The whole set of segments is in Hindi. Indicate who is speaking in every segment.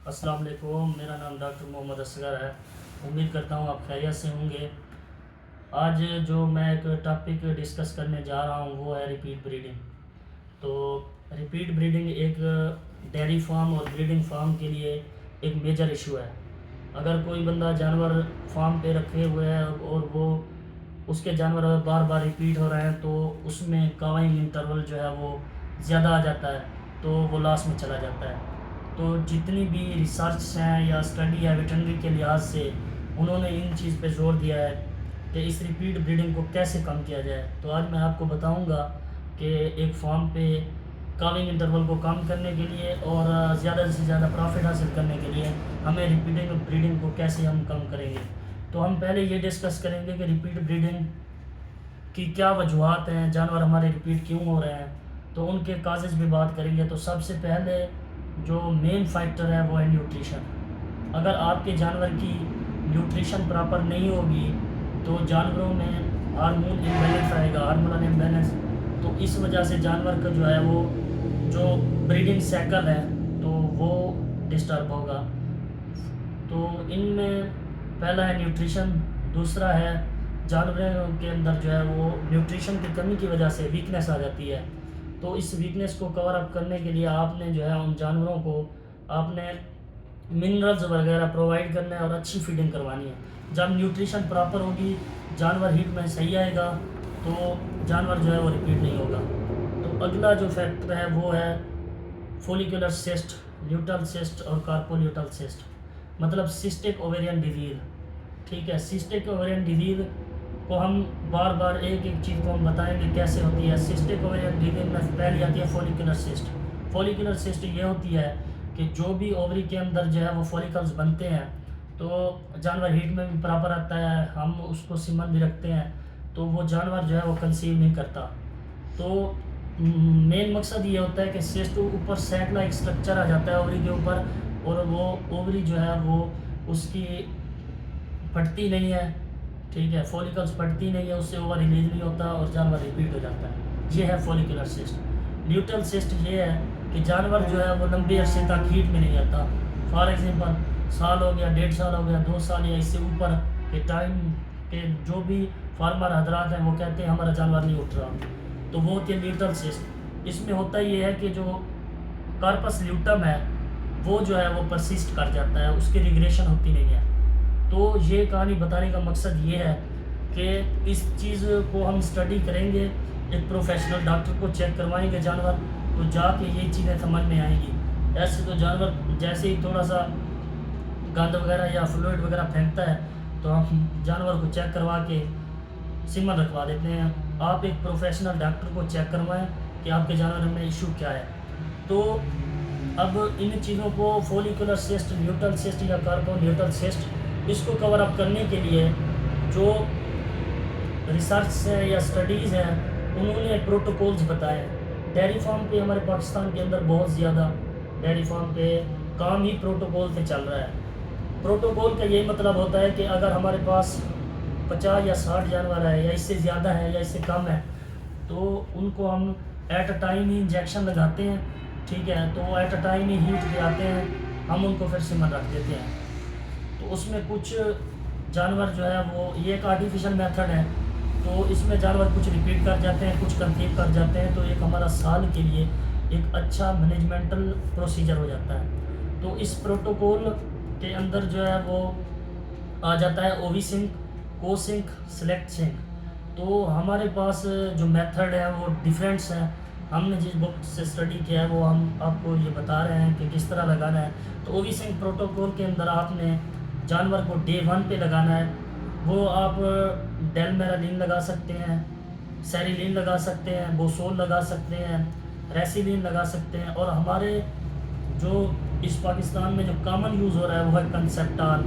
Speaker 1: अस्सलाम वालेकुम। मेरा नाम डॉक्टर मोहम्मद असगर है। उम्मीद करता हूँ आप खैरियत से होंगे। आज जो मैं एक टॉपिक डिस्कस करने जा रहा हूँ वो है रिपीट ब्रीडिंग। तो रिपीट ब्रीडिंग एक डेयरी फार्म और ब्रीडिंग फार्म के लिए एक मेजर इशू है। अगर कोई बंदा जानवर फार्म पे रखे हुए है और वो उसके जानवर बार बार रिपीट हो रहे हैं तो उसमें काविंग इंटरवल जो है वो ज़्यादा आ जाता है, तो वो लॉस में चला जाता है। तो जितनी भी रिसर्च हैं या स्टडी है वेटरनरी के लिहाज से, उन्होंने इन चीज़ पे जोर दिया है कि इस रिपीट ब्रीडिंग को कैसे कम किया जाए। तो आज मैं आपको बताऊंगा कि एक फार्म पे काविंग इंटरवल को कम करने के लिए और ज़्यादा से ज़्यादा प्रॉफिट हासिल करने के लिए हमें रिपीटिंग ब्रीडिंग को कैसे हम कम करेंगे। तो हम पहले ये डिस्कस करेंगे कि रिपीट ब्रीडिंग की क्या वजूहत हैं, जानवर हमारे रिपीट क्यों हो रहे हैं, तो उनके काजेज़ भी बात करेंगे। तो सबसे पहले जो मेन फैक्टर है वो है न्यूट्रिशन। अगर आपके जानवर की न्यूट्रिशन प्रॉपर नहीं होगी तो जानवरों में हार्मोन इम्बैलेंस आएगा, हार्मोनल इम्बैलेंस। तो इस वजह से जानवर का जो है वो जो ब्रीडिंग साइकिल है तो वो डिस्टर्ब होगा। तो इनमें पहला है न्यूट्रिशन, दूसरा है जानवरों के अंदर जो है वो न्यूट्रिशन की कमी की वजह से वीकनेस आ जाती है। तो इस वीकनेस को कवर अप करने के लिए आपने जो है उन जानवरों को आपने मिनरल्स वगैरह प्रोवाइड करना है और अच्छी फीडिंग करवानी है। जब न्यूट्रिशन प्रॉपर होगी, जानवर हीट में सही आएगा, तो जानवर जो है वो रिपीट नहीं होगा। तो अगला जो फैक्टर है वो है फोलिकुलर सिस्ट, ल्यूटल सिस्ट और कार्पोल्यूटल सिस्ट, मतलब सिस्टिक ओवेरियन डिजीज़। ठीक है, सिस्टिक ओवेरियन डिजीज़ को हम बार बार एक एक चीज़ को हम बताएंगे कैसे होती है। सिस्टिक ओवेरियन डिजीज़ में पहली आती है फोलिकुलर सिस्ट। फोलिकुलर सिस्ट ये होती है कि जो भी ओवरी के अंदर जो है वो फॉलिकल्स बनते हैं, तो जानवर हीट में भी बराबर आता है, हम उसको सीमन भी रखते हैं, तो वो जानवर जो है वो कंसीव नहीं करता। तो मेन मकसद ये होता है कि सिस्ट ऊपर सैक लाइक स्ट्रक्चर आ जाता है ओवरी के ऊपर, और वो ओवरी जो है वो उसकी फटती नहीं है। ठीक है, फॉलिकल्स फटती नहीं है, उससे ओवर रिलीज नहीं होता और जानवर रिपीट हो जाता है। ये है फॉलिकुलर सिस्ट। ल्यूटल सिस्ट ये है कि जानवर जो है वो लंबे अरसे तक हीट में नहीं आता। फॉर एग्जांपल साल हो गया, 1.5 साल हो गया, 2 साल या इससे ऊपर के टाइम के जो भी फार्मर हजरात हैं वो कहते हैं हमारा जानवर नहीं उठ रहा, तो वो होती है ल्यूटल सिस्ट। इसमें होता ये है कि जो कार्पस ल्यूटम है वो जो है वो परसिस्ट कर जाता है, उसकी रिग्रेशन होती नहीं है। तो ये कहानी बताने का मकसद ये है कि इस चीज़ को हम स्टडी करेंगे, एक प्रोफेशनल डॉक्टर को चेक करवाएंगे जानवर, तो जाके ये चीज़ें समझ में आएंगी। ऐसे तो जानवर जैसे ही थोड़ा सा गंद वगैरह या फ्लूइड वगैरह फेंकता है तो हम जानवर को चेक करवा के सीमन रखवा देते हैं। आप एक प्रोफेशनल डॉक्टर को चेक करवाएं कि आपके जानवर में इशू क्या है। तो अब इन चीज़ों को फोलिकुलर सिस्ट, ल्यूटल सिस्ट या कार्पोल्यूटल सिस्ट, इसको कवर अप करने के लिए जो रिसर्च है या स्टडीज़ हैं उन्होंने प्रोटोकॉल्स बताए हैं। डेयरी फार्म पे हमारे पाकिस्तान के अंदर बहुत ज़्यादा डेयरी फार्म पे काम ही प्रोटोकॉल से चल रहा है। प्रोटोकॉल का यही मतलब होता है कि अगर हमारे पास 50 या 60 जानवर है या इससे ज़्यादा है या इससे कम है, तो उनको हम at a time he injection लगाते हैं। ठीक है, तो at a time he heat पे आते हैं, हम उनको फिर सीमन रख देते हैं। तो उसमें कुछ जानवर जो है वो ये एक आर्टिफिशियल मेथड है, तो इसमें जानवर कुछ रिपीट कर जाते हैं, कुछ कंसीव कर जाते हैं, तो एक हमारा साल के लिए एक अच्छा मैनेजमेंटल प्रोसीजर हो जाता है। तो इस प्रोटोकॉल के अंदर जो है वो आ जाता है ओवी सिंक, को सिंक, सेलेक्ट सिंक। तो हमारे पास जो मेथड है वो डिफरेंट्स हैं। हमने जिस बुक से स्टडी किया है वो हम आपको ये बता रहे हैं कि किस तरह लगाना है। तो ओवी सिंक प्रोटोकॉल के अंदर आपने जानवर को डे 1 पे लगाना है। वो आप डेलमेरालिन लगा सकते हैं, सेरिलिन लगा सकते हैं, बोसोल लगा सकते हैं, रेसिलिन लगा सकते हैं, और हमारे जो इस पाकिस्तान में जो कॉमन यूज़ हो रहा है वो है कंसेप्टाल।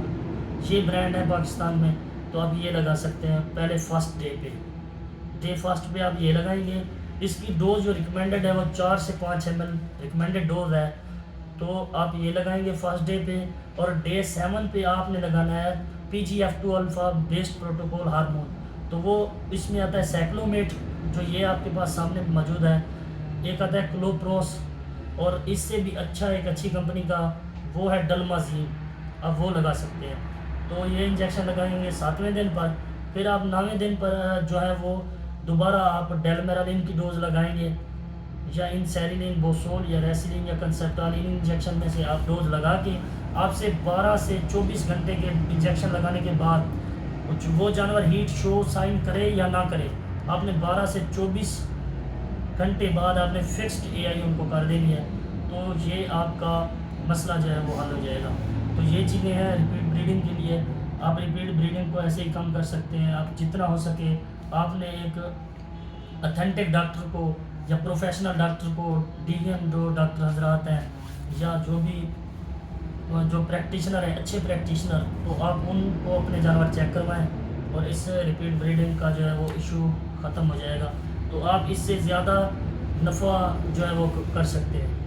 Speaker 1: ये ब्रांड है पाकिस्तान में, तो आप ये लगा सकते हैं पहले फर्स्ट डे पे। डे फर्स्ट पे आप ये लगाएंगे। इसकी डोज जो रिकमेंडेड है वो 4 से 5 ml रिकमेंडेड डोज है, तो आप ये लगाएंगे फर्स्ट डे पे। और डे 7 पे आपने लगाना है PGF2 alpha based protocol hormone. तो वो इसमें आता है साइक्लोमेट, जो ये आपके पास सामने मौजूद है, एक आता है क्लोप्रोस, और इससे भी अच्छा एक अच्छी कंपनी का वो है डलमाजीन, आप वो लगा सकते हैं। तो ये इंजेक्शन लगाएंगे 7वें दिन पर। फिर आप 9वें दिन पर जो है वो दोबारा आप डेलमेरालिन की डोज़ लगाएंगे, या इंसैलिनिन, बोसोल या रेसिलिन या कंसर्टालिन इंजेक्शन में से आप डोज लगा के आपसे 12 से 24 घंटे के इंजेक्शन लगाने के बाद वो जानवर हीट शो साइन करे या ना करे, आपने 12 से 24 घंटे बाद आपने फिक्स्ड एआई उनको कर देनी है। तो ये आपका मसला जो है वो हल हो जाएगा। तो ये चीज़ें हैं रिपीट ब्रीडिंग के लिए। आप रिपीट ब्रीडिंग को ऐसे ही कम कर सकते हैं। आप जितना हो सके आपने एक अथेंटिक डॉक्टर को या प्रोफेशनल डॉक्टर को, डीवीएम जो डॉक्टर हजरात हैं या जो भी जो प्रैक्टिशनर हैं, अच्छे प्रैक्टिशनर, तो आप उनको अपने जानवर चेक करवाएं और इससे रिपीट ब्रीडिंग का जो है वो इशू ख़त्म हो जाएगा। तो आप इससे ज़्यादा नफ़ा जो है वो कर सकते हैं।